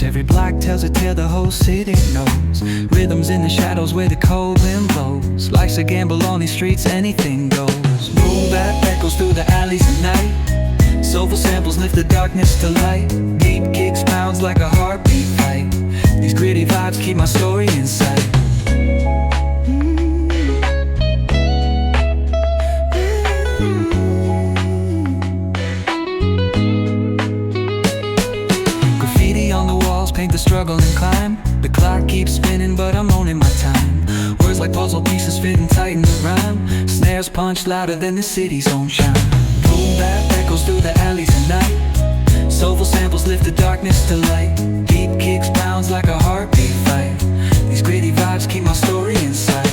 glows. Every block tells a tale the whole city knows. Rhythms in the shadows where the cold wind blows. Life's a gamble on these streets, anything goes. Boom bap echoes through the alleys at night. Soulful samples lift the darkness to light. Deep kicks pounds like a heartbeat fight. These gritty vibes keep my story in sight. Paint the struggle and climb. The clock keeps spinning but I'm owning my time. Words like puzzle pieces fitting tight in the rhyme. Snares punch louder than the city's own chime. Boom bap echoes through the alleys at night. Soulful samples lift the darkness to light. Deep kicks pounds like a heartbeat fight. These gritty vibes keep my story in sight.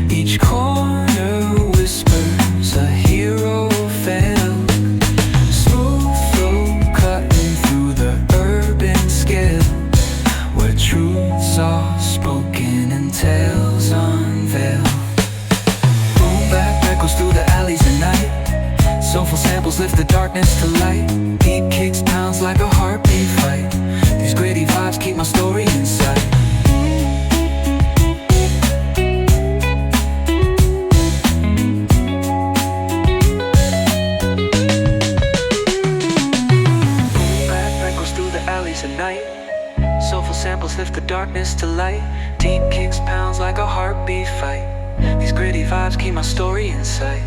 Each corner whispers a hero fell. Smooth flow cutting through the urban scale, where truths are spoken and tales unveil. Boom bap echoes through the alleys at night. Soulful samples lift the darkness to light. Deep kicks pounds like a heartbeat fight. These gritty vibes keep my story in sight. Soulful samples lift the darkness to light. Deep kicks pounds like a heartbeat fight. These gritty vibes keep my story in sight.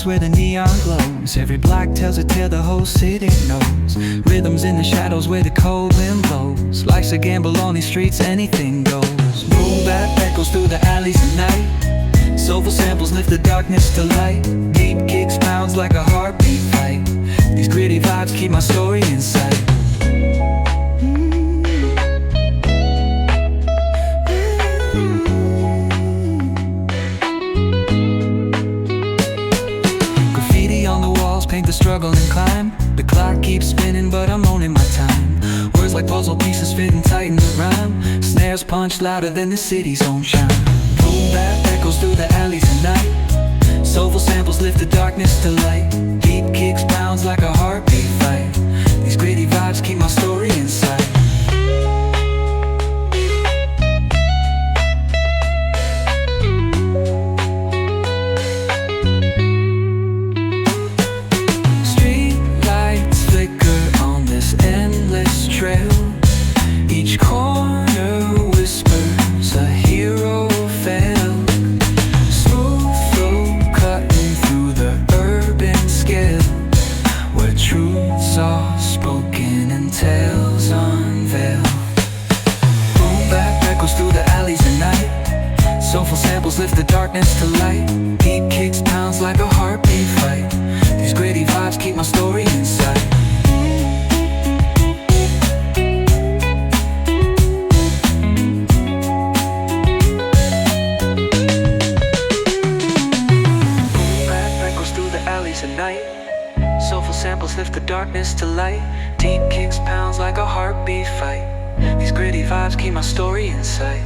Where the neon glows. Every block tells a tale the whole city knows. Rhythms in the shadows where the cold wind blows. Life's a gamble on these streets, anything goes. Boom bap echoes through the alleys at night. Soulful samples lift the darkness to light. Deep kicks pounds like a heartbeat fight. These gritty vibes keep my story in sight. Paint the struggle and climb. The clock keeps spinning but I'm owning my time. Words like puzzle pieces fitting tight in the rhyme. Snares punch louder than the city's own chime. Boom bap echoes through the alleys at night. Soulful samples lift the darkness to light. Deep kicks pounds like a heartbeat fight. These gritty vibes keep my story in sight. Each corner whispers a hero fell. Smooth flow cutting through the urban scale, where truths are spoken and tales unveil. Boom bap echoes through the alleys at night. Soulful samples lift the darkness to light. Deep kicks pounds like a heartbeat fight. These gritty vibes keep my story in sight. Soulful samples lift the darkness to light. Deep kicks pounds like a heartbeat fight. These gritty vibes keep my story in sight.